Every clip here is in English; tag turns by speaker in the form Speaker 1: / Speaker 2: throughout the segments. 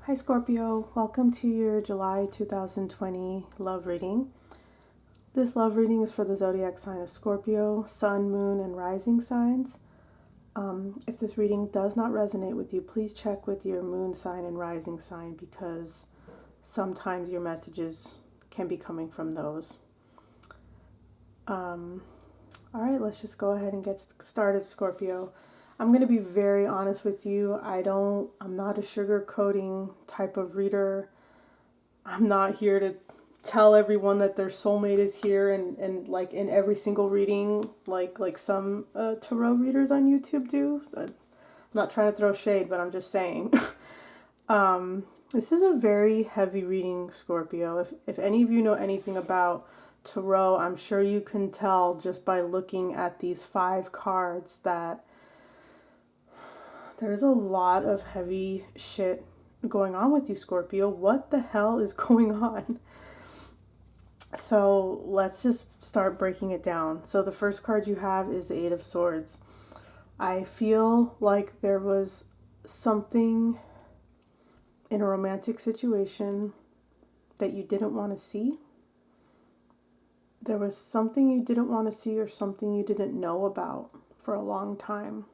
Speaker 1: Hi Scorpio, welcome to your July 2020 love reading. This love reading is for the zodiac sign of Scorpio, sun, moon, and rising signs. If this reading does not resonate with you, please check with your moon sign and rising sign because sometimes your messages can be coming from those. All right, let's just go ahead and get started, Scorpio. I'm going to be very honest with you. I'm not a sugar-coating type of reader. I'm not here to tell everyone that their soulmate is here and like in every single reading, like some tarot readers on YouTube do. I'm not trying to throw shade, but I'm just saying. This is a very heavy reading, Scorpio. If any of you know anything about tarot, I'm sure you can tell just by looking at these 5 cards that there's a lot of heavy shit going on with you, Scorpio. What the hell is going on? So let's just start breaking it down. So the first card you have is the Eight of Swords. I feel like there was something in a romantic situation that you didn't want to see. There was something you didn't want to see or something you didn't know about for a long time.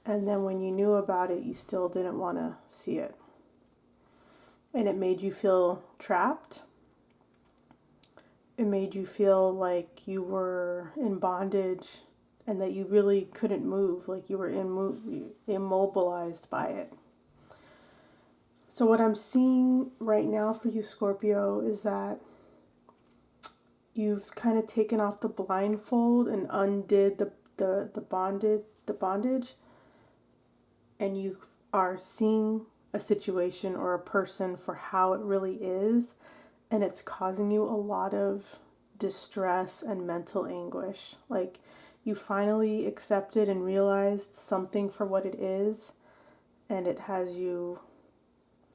Speaker 1: And then when you knew about it, you still didn't want to see it. And it made you feel trapped. It made you feel like you were in bondage and that you really couldn't move, like you were immobilized by it. So what I'm seeing right now for you, Scorpio, is that you've kind of taken off the blindfold and undid the bondage, and you are seeing a situation or a person for how it really is, and it's causing you a lot of distress and mental anguish. Like you finally accepted and realized something for what it is, and it has you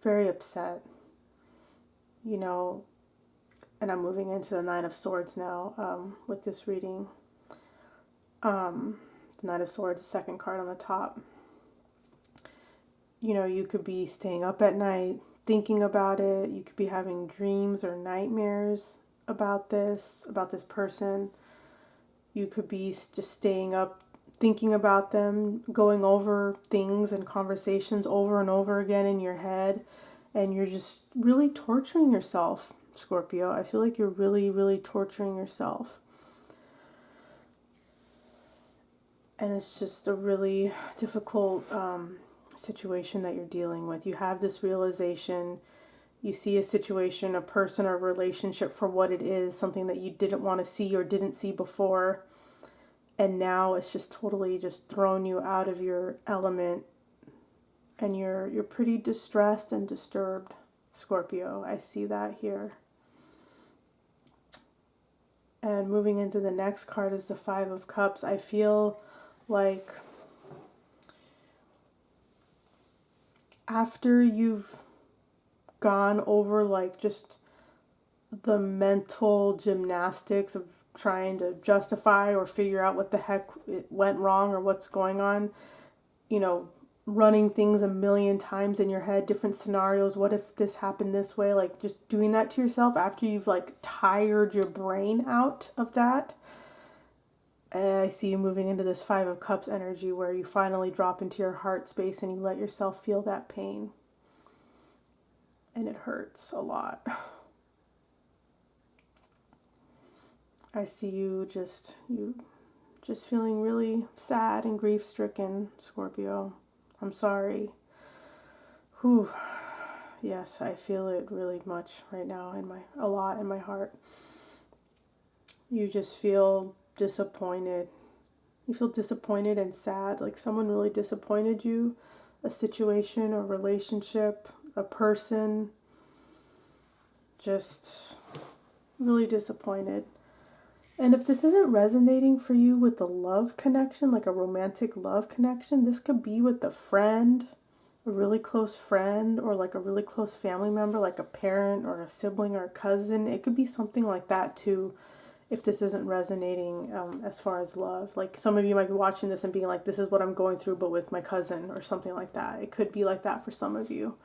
Speaker 1: very upset. You know, and I'm moving into the Nine of Swords now with this reading. The Nine of Swords, the second card on the top. You know, you could be staying up at night thinking about it. You could be having dreams or nightmares about this person. You could be just staying up thinking about them, going over things and conversations over and over again in your head, and you're just really torturing yourself, Scorpio. I feel like you're really, really torturing yourself. And it's just a really difficult situation that you're dealing with. You have this realization, you see a situation, a person, or a relationship for what it is, something that you didn't want to see or didn't see before, and now it's just totally just thrown you out of your element, and you're pretty distressed and disturbed, Scorpio. I see that here. And moving into the next card is the Five of Cups. I feel like after you've gone over like just the mental gymnastics of trying to justify or figure out what the heck it went wrong or what's going on, you know, running things a million times in your head, different scenarios, what if this happened this way, like just doing that to yourself after you've like tired your brain out of that. I see you moving into this Five of Cups energy where you finally drop into your heart space and you let yourself feel that pain. And it hurts a lot. I see you just feeling really sad and grief-stricken, Scorpio. I'm sorry. Whew. Yes, I feel it really much right now a lot in my heart. You just feel disappointed. You feel disappointed and sad, like someone really disappointed you, a situation or relationship, a person, just really disappointed. And if this isn't resonating for you with the love connection, like a romantic love connection, this could be with a friend, a really close friend, or like a really close family member, like a parent or a sibling or a cousin. It could be something like that too. if this isn't resonating as far as love. Like some of you might be watching this and being like, this is what I'm going through, but with my cousin or something like that. It could be like that for some of you.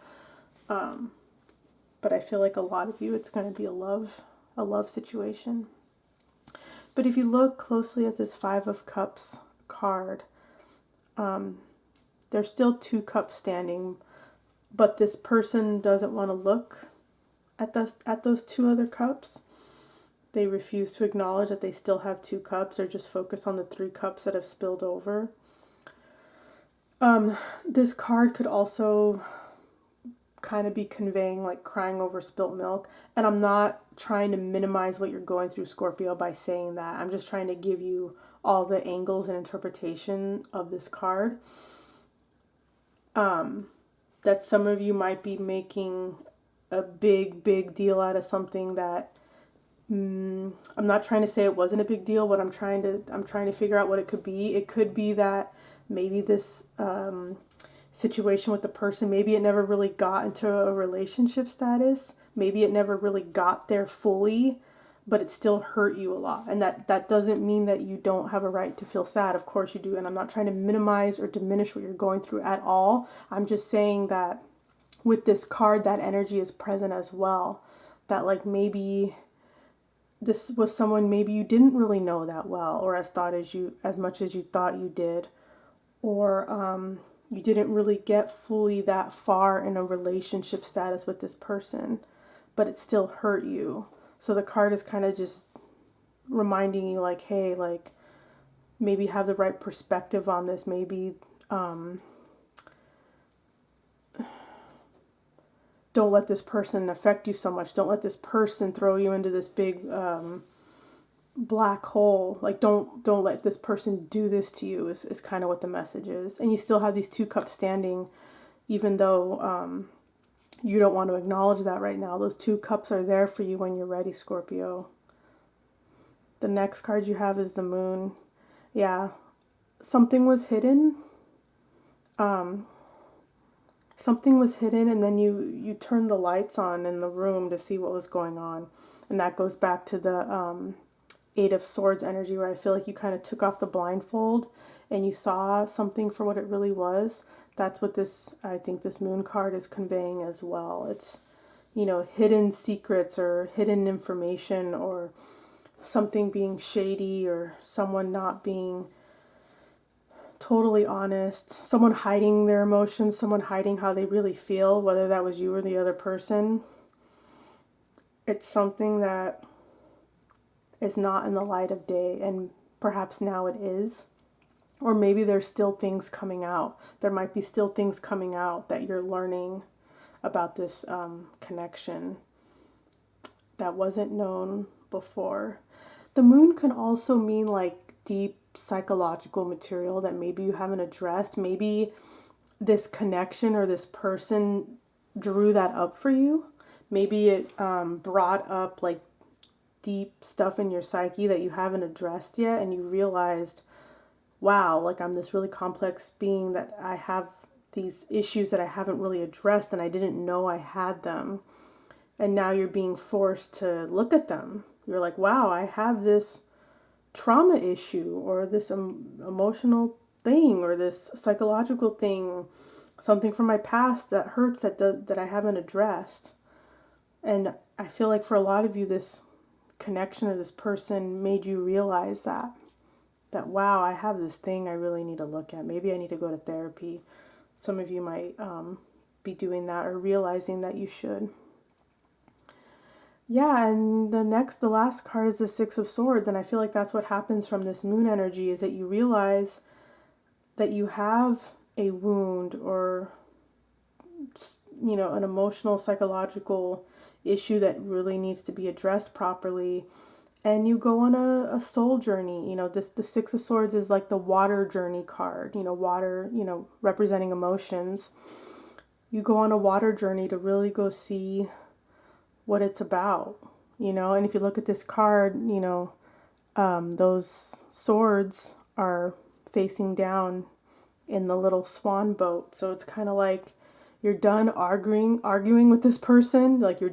Speaker 1: But I feel like a lot of you, it's going to be a love situation. But if you look closely at this Five of Cups card, there's still 2 cups standing, but this person doesn't want to look at those 2 other cups. They refuse to acknowledge that they still have 2 cups, or just focus on the 3 cups that have spilled over. This card could also kind of be conveying like crying over spilt milk. And I'm not trying to minimize what you're going through, Scorpio, by saying that. I'm just trying to give you all the angles and interpretation of this card. That some of you might be making a big deal out of something that I'm not trying to say it wasn't a big deal, but I'm trying to figure out what it could be. It could be that maybe this situation with the person, maybe it never really got into a relationship status. Maybe it never really got there fully, but it still hurt you a lot. And that doesn't mean that you don't have a right to feel sad. Of course you do. And I'm not trying to minimize or diminish what you're going through at all. I'm just saying that with this card, that energy is present as well. That like maybe this was someone maybe you didn't really know that well, or as much as you thought you did, or you didn't really get fully that far in a relationship status with this person, but it still hurt you. So the card is kind of just reminding you like, hey, like maybe have the right perspective on this. Maybe don't let this person affect you so much. Don't let this person throw you into this big black hole. Like don't let this person do this to you is kind of what the message is. And you still have these 2 cups standing, even though you don't want to acknowledge that right now. Those 2 cups are there for you when you're ready, Scorpio. The next card you have is the Moon. Yeah, something was hidden. Something was hidden, and then you turned the lights on in the room to see what was going on. And that goes back to the 8 of Swords energy, where I feel like you kind of took off the blindfold and you saw something for what it really was. That's what I think this Moon card is conveying as well. It's, hidden secrets or hidden information, or something being shady, or someone not being totally honest, someone hiding their emotions, someone hiding how they really feel, whether that was you or the other person. It's something that is not in the light of day, and perhaps now it is. Or maybe there's still things coming out. There might be still things coming out that you're learning about this connection that wasn't known before. The Moon can also mean like deep psychological material that maybe you haven't addressed. Maybe this connection or this person drew that up for you. Maybe it brought up like deep stuff in your psyche that you haven't addressed yet, and you realized, wow, like I'm this really complex being that I have these issues that I haven't really addressed, and I didn't know I had them. And now you're being forced to look at them. You're like, wow, I have this trauma issue, or this emotional thing, or this psychological thing, something from my past that hurts that I haven't addressed. And I feel like for a lot of you, this connection to this person made you realize that wow, I have this thing I really need to look at. Maybe I need to go to therapy. Some of you might be doing that, or realizing that you should. Yeah, and the last card is the Six of Swords, and I feel like that's what happens from this Moon energy, is that you realize that you have a wound, or an emotional, psychological issue that really needs to be addressed properly, and you go on a soul journey. The Six of Swords is like the water journey card, water, representing emotions. You go on a water journey to really go see what it's about, and if you look at this card, those swords are facing down in the little swan boat. So it's kind of like you're done arguing with this person. Like you're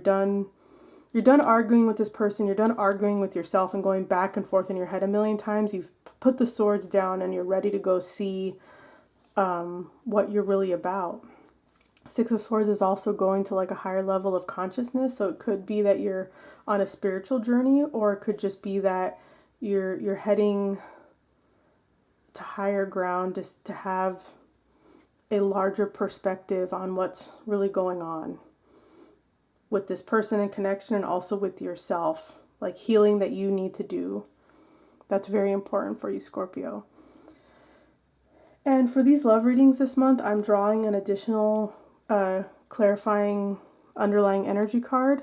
Speaker 1: you're done arguing with this person, you're done arguing with yourself and going back and forth in your head a million times. You've put the swords down and you're ready to go see what you're really about. Six of Swords is also going to like a higher level of consciousness. So it could be that you're on a spiritual journey, or it could just be that you're heading to higher ground, just to have a larger perspective on what's really going on with this person in connection, and also with yourself, like healing that you need to do. That's very important for you, Scorpio. And for these love readings this month, I'm drawing an additional clarifying underlying energy card.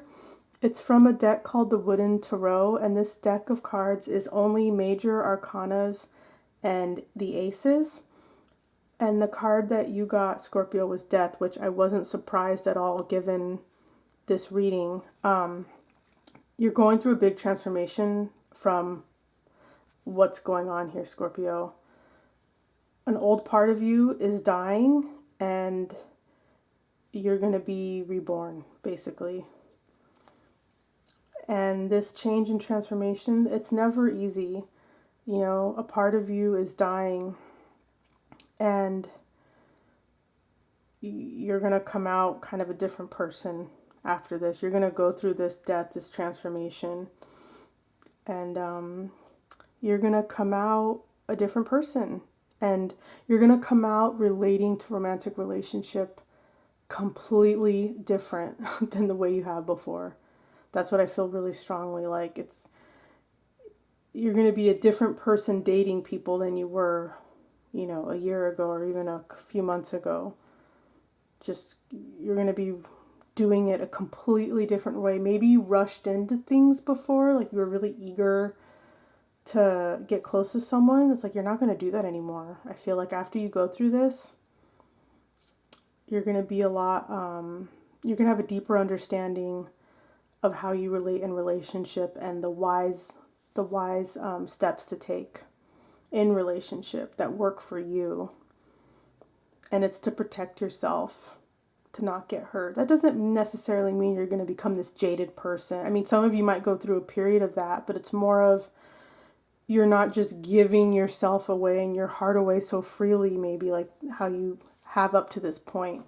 Speaker 1: It's from a deck called the Wooden Tarot, and this deck of cards is only major arcanas and the aces. And the card that you got, Scorpio, was Death, which I wasn't surprised at all given this reading. You're going through a big transformation from what's going on here, Scorpio. An old part of you is dying, and you're going to be reborn, basically. And this change and transformation, it's never easy. You know, a part of you is dying, and you're going to come out kind of a different person after this. You're going to go through this death, this transformation, and you're going to come out a different person. And you're going to come out relating to romantic relationship completely different than the way you have before. That's what I feel really strongly. Like you're going to be a different person dating people than you were, you know, a year ago or even a few months ago. Just, you're going to be doing it a completely different way. Maybe you rushed into things before, like you were really eager to get close to someone. It's like you're not going to do that anymore. I feel like after you go through this, you're going to be a lot, you're going to have a deeper understanding of how you relate in relationship, and the wise steps to take in relationship that work for you. And it's to protect yourself, to not get hurt. That doesn't necessarily mean you're going to become this jaded person. I mean, some of you might go through a period of that, but it's more of you're not just giving yourself away and your heart away so freely, maybe like how you have up to this point.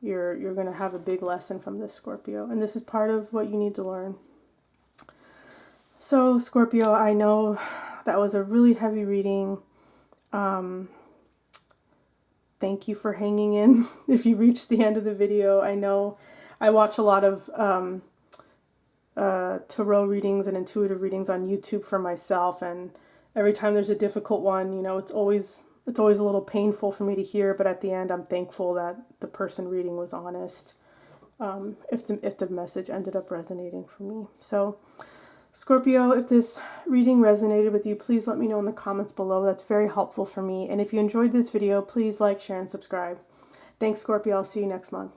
Speaker 1: You're going to have a big lesson from this, Scorpio. And this is part of what you need to learn. So, Scorpio, I know that was a really heavy reading. Thank you for hanging in if you reached the end of the video. I know I watch a lot of tarot readings and intuitive readings on YouTube for myself, and every time there's a difficult one, you know, it's always a little painful for me to hear, but at the end I'm thankful that the person reading was honest, if the message ended up resonating for me. So Scorpio, if this reading resonated with you, please let me know in the comments below. That's very helpful for me. And if you enjoyed this video, please like, share, and subscribe. Thanks, Scorpio. I'll see you next month.